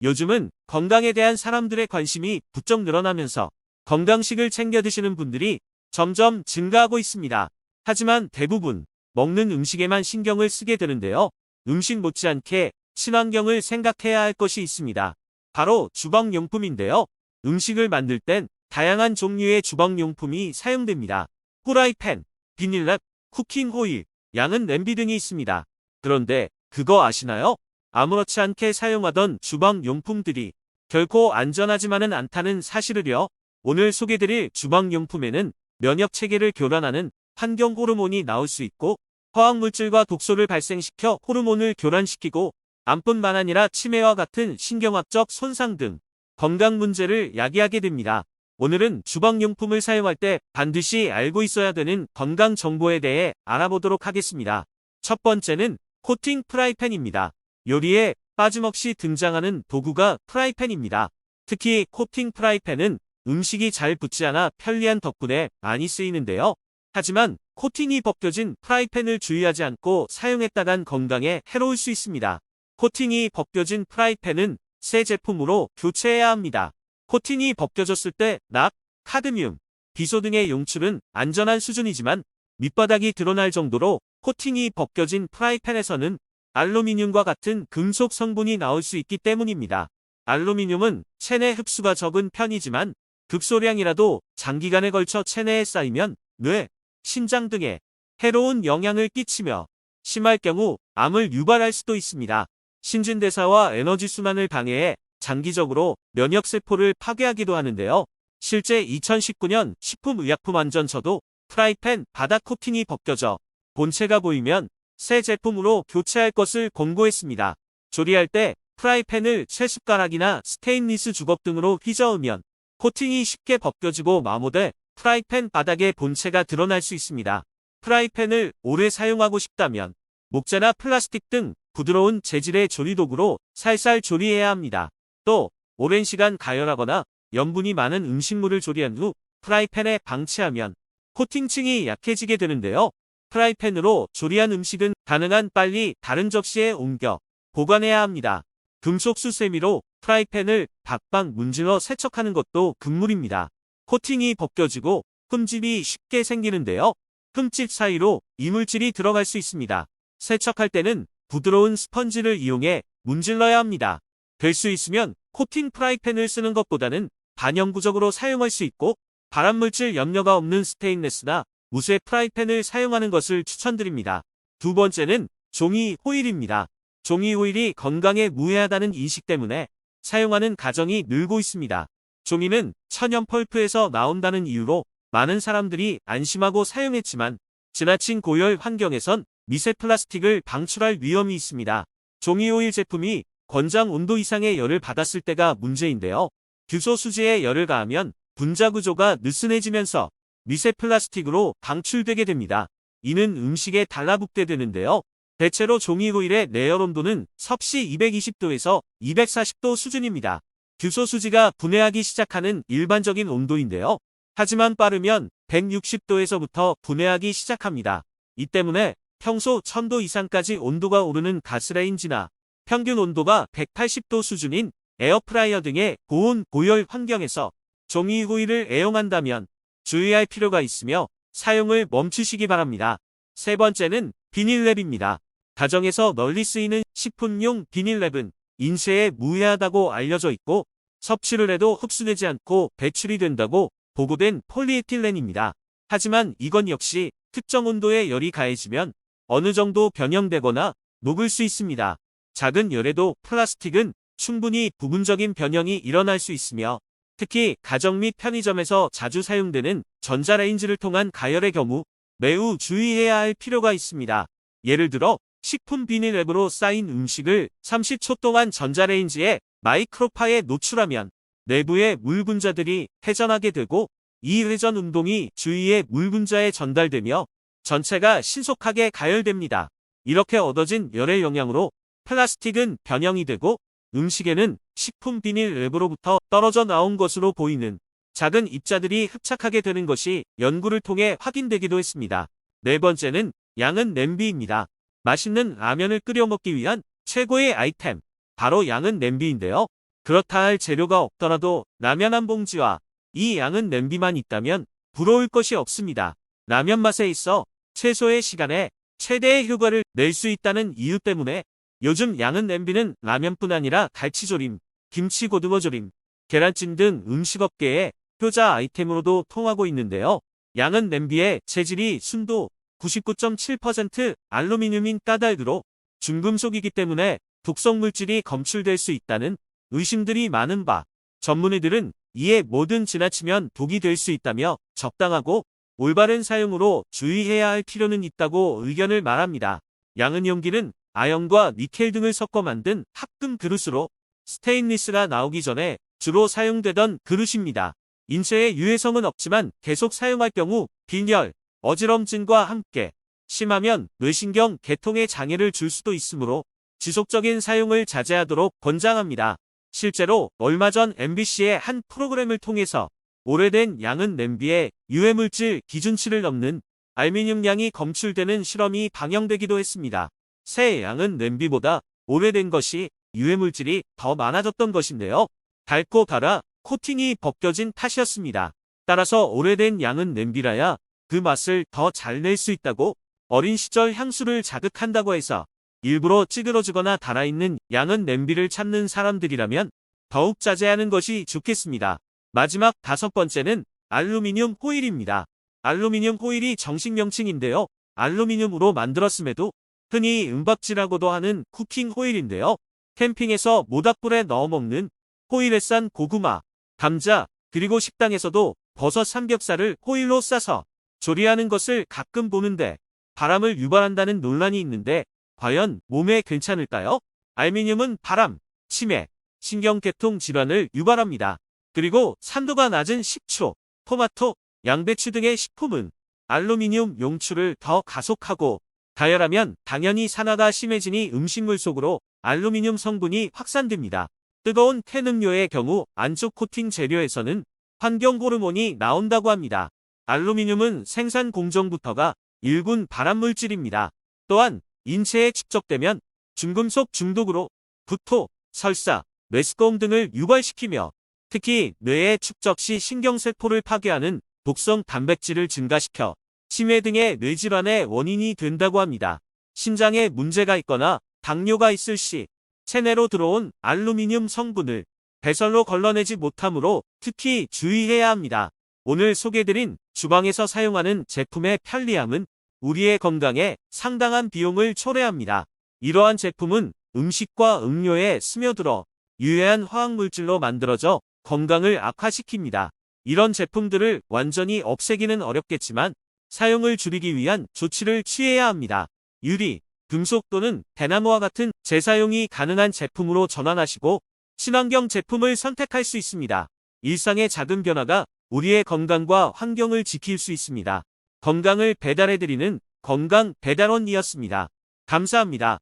요즘은 건강에 대한 사람들의 관심이 부쩍 늘어나면서 건강식을 챙겨 드시는 분들이 점점 증가하고 있습니다. 하지만 대부분 먹는 음식에만 신경을 쓰게 되는데요. 음식 못지않게 친환경을 생각해야 할 것이 있습니다. 바로 주방용품인데요. 음식을 만들 땐 다양한 종류의 주방용품이 사용됩니다. 후라이팬, 비닐랩, 쿠킹 호일, 양은 냄비 등이 있습니다. 그런데 그거 아시나요? 아무렇지 않게 사용하던 주방용품들이 결코 안전하지만은 않다는 사실을요. 오늘 소개드릴 주방용품에는 면역체계를 교란하는 환경 호르몬이 나올 수 있고 화학물질과 독소를 발생시켜 호르몬을 교란시키고 암뿐만 아니라 치매와 같은 신경학적 손상 등 건강 문제를 야기하게 됩니다. 오늘은 주방용품을 사용할 때 반드시 알고 있어야 되는 건강 정보에 대해 알아보도록 하겠습니다. 첫 번째는 코팅 프라이팬입니다. 요리에 빠짐없이 등장하는 도구가 프라이팬입니다. 특히 코팅 프라이팬은 음식이 잘 붙지 않아 편리한 덕분에 많이 쓰이는데요. 하지만 코팅이 벗겨진 프라이팬을 주의하지 않고 사용했다간 건강에 해로울 수 있습니다. 코팅이 벗겨진 프라이팬은 새 제품으로 교체해야 합니다. 코팅이 벗겨졌을 때 낙, 카드뮴, 비소 등의 용출은 안전한 수준이지만 밑바닥이 드러날 정도로 코팅이 벗겨진 프라이팬에서는 알루미늄과 같은 금속 성분이 나올 수 있기 때문입니다. 알루미늄은 체내 흡수가 적은 편이지만 극소량이라도 장기간에 걸쳐 체내에 쌓이면 뇌, 심장 등에 해로운 영향을 끼치며 심할 경우 암을 유발할 수도 있습니다. 신진대사와 에너지 순환을 방해해 장기적으로 면역세포를 파괴하기도 하는데요. 실제 2019년 식품의약품안전처도 프라이팬 바닥 코팅이 벗겨져 본체가 보이면 새 제품으로 교체할 것을 권고했습니다. 조리할 때 프라이팬을 쇠숟가락이나 스테인리스 주걱 등으로 휘저으면 코팅이 쉽게 벗겨지고 마모돼 프라이팬 바닥에 본체가 드러날 수 있습니다. 프라이팬을 오래 사용하고 싶다면 목재나 플라스틱 등 부드러운 재질의 조리도구로 살살 조리해야 합니다. 또 오랜 시간 가열하거나 염분이 많은 음식물을 조리한 후 프라이팬에 방치하면 코팅층이 약해지게 되는데요. 프라이팬으로 조리한 음식은 가능한 빨리 다른 접시에 옮겨 보관해야 합니다. 금속 수세미로 프라이팬을 박박 문질러 세척하는 것도 금물입니다. 코팅이 벗겨지고 흠집이 쉽게 생기는데요. 흠집 사이로 이물질이 들어갈 수 있습니다. 세척할 때는 부드러운 스펀지를 이용해 문질러야 합니다. 될 수 있으면 코팅 프라이팬을 쓰는 것보다는 반영구적으로 사용할 수 있고 발암물질 염려가 없는 스테인레스나 무쇠 프라이팬을 사용하는 것을 추천드립니다. 두 번째는 종이 호일입니다. 종이 호일이 건강에 무해하다는 인식 때문에 사용하는 가정이 늘고 있습니다. 종이는 천연 펄프에서 나온다는 이유로 많은 사람들이 안심하고 사용했지만 지나친 고열 환경에선 미세 플라스틱을 방출할 위험이 있습니다. 종이 호일 제품이 권장 온도 이상의 열을 받았을 때가 문제인데요. 규소 수지에 열을 가하면 분자 구조가 느슨해지면서 미세 플라스틱으로 방출되게 됩니다. 이는 음식에 달라붙게 되는데요. 대체로 종이 호일의 내열 온도는 섭씨 220도에서 240도 수준입니다. 규소 수지가 분해하기 시작하는 일반적인 온도인데요. 하지만 빠르면 160도에서부터 분해하기 시작합니다. 이 때문에 평소 1000도 이상까지 온도가 오르는 가스레인지나 평균 온도가 180도 수준인 에어프라이어 등의 고온 고열 환경에서 종이 호일을 애용한다면 주의할 필요가 있으며 사용을 멈추시기 바랍니다. 세 번째는 비닐랩입니다. 가정에서 널리 쓰이는 식품용 비닐랩은 인체에 무해하다고 알려져 있고 섭취를 해도 흡수되지 않고 배출이 된다고 보고된 폴리에틸렌입니다. 하지만 이건 역시 특정 온도의 열이 가해지면 어느 정도 변형되거나 녹을 수 있습니다. 작은 열에도 플라스틱은 충분히 부분적인 변형이 일어날 수 있으며 특히 가정 및 편의점에서 자주 사용되는 전자레인지를 통한 가열의 경우 매우 주의해야 할 필요가 있습니다. 예를 들어 식품 비닐랩으로 쌓인 음식을 30초 동안 전자레인지에 마이크로파에 노출하면 내부의 물 분자들이 회전하게 되고 이 회전 운동이 주위의 물 분자에 전달되며 전체가 신속하게 가열됩니다. 이렇게 얻어진 열의 영향으로 플라스틱은 변형이 되고 음식에는 식품 비닐랩으로부터 떨어져 나온 것으로 보이는 작은 입자들이 흡착하게 되는 것이 연구를 통해 확인되기도 했습니다. 네 번째는 양은 냄비입니다. 맛있는 라면을 끓여 먹기 위한 최고의 아이템, 바로 양은 냄비인데요. 그렇다 할 재료가 없더라도 라면 한 봉지와 이 양은 냄비만 있다면 부러울 것이 없습니다. 라면 맛에 있어 최소의 시간에 최대의 효과를 낼 수 있다는 이유 때문에 요즘 양은 냄비는 라면뿐 아니라 갈치조림, 김치 고등어조림, 계란찜 등 음식업계의 효자 아이템으로도 통하고 있는데요. 양은 냄비의 체질이 순도 99.7% 알루미늄인 까닭으로 중금속이기 때문에 독성 물질이 검출될 수 있다는 의심들이 많은 바, 전문의들은 이에 뭐든 지나치면 독이 될 수 있다며 적당하고 올바른 사용으로 주의해야 할 필요는 있다고 의견을 말합니다. 양은 용기는 아연과 니켈 등을 섞어 만든 합금 그릇으로 스테인리스가 나오기 전에 주로 사용되던 그릇입니다. 인체에 유해성은 없지만 계속 사용할 경우 빈혈, 어지럼증과 함께 심하면 뇌신경 계통에 장애를 줄 수도 있으므로 지속적인 사용을 자제하도록 권장합니다. 실제로 얼마 전 MBC의 한 프로그램을 통해서 오래된 양은 냄비에 유해물질 기준치를 넘는 알루미늄 양이 검출되는 실험이 방영되기도 했습니다. 새 양은 냄비보다 오래된 것이 유해물질이 더 많아졌던 것인데요. 닳고 닳아 코팅이 벗겨진 탓이었습니다. 따라서 오래된 양은 냄비라야 그 맛을 더 잘 낼 수 있다고 어린 시절 향수를 자극한다고 해서 일부러 찌그러지거나 달아있는 양은 냄비를 찾는 사람들이라면 더욱 자제하는 것이 좋겠습니다. 마지막 5번째는 알루미늄 호일입니다. 알루미늄 호일이 정식 명칭인데요. 알루미늄으로 만들었음에도 흔히 은박지라고도 하는 쿠킹 호일인데요. 캠핑에서 모닥불에 넣어 먹는 호일에 싼 고구마, 감자, 그리고 식당에서도 버섯 삼겹살을 호일로 싸서 조리하는 것을 가끔 보는데 바람을 유발한다는 논란이 있는데 과연 몸에 괜찮을까요? 알루미늄은 바람, 치매, 신경계통 질환을 유발합니다. 그리고 산도가 낮은 식초, 토마토, 양배추 등의 식품은 알루미늄 용출을 더 가속하고 가열하면 당연히 산화가 심해지니 음식물 속으로 알루미늄 성분이 확산됩니다. 뜨거운 캔 음료의 경우 안쪽 코팅 재료에서는 환경 호르몬이 나온다고 합니다. 알루미늄은 생산 공정부터가 일군 발암물질입니다. 또한 인체에 축적되면 중금속 중독으로 구토, 설사, 뇌스꺼움 등을 유발시키며 특히 뇌에 축적 시 신경세포를 파괴하는 독성 단백질을 증가시켜 치매 등의 뇌질환의 원인이 된다고 합니다. 신장에 문제가 있거나 당뇨가 있을 시 체내로 들어온 알루미늄 성분을 배설로 걸러내지 못하므로 특히 주의해야 합니다. 오늘 소개드린 주방에서 사용하는 제품의 편리함은 우리의 건강에 상당한 비용을 초래합니다. 이러한 제품은 음식과 음료에 스며들어 유해한 화학물질로 만들어져 건강을 악화시킵니다. 이런 제품들을 완전히 없애기는 어렵겠지만 사용을 줄이기 위한 조치를 취해야 합니다. 유리, 금속 또는 대나무와 같은 재사용이 가능한 제품으로 전환하시고 친환경 제품을 선택할 수 있습니다. 일상의 작은 변화가 우리의 건강과 환경을 지킬 수 있습니다. 건강을 배달해드리는 건강 배달원이었습니다. 감사합니다.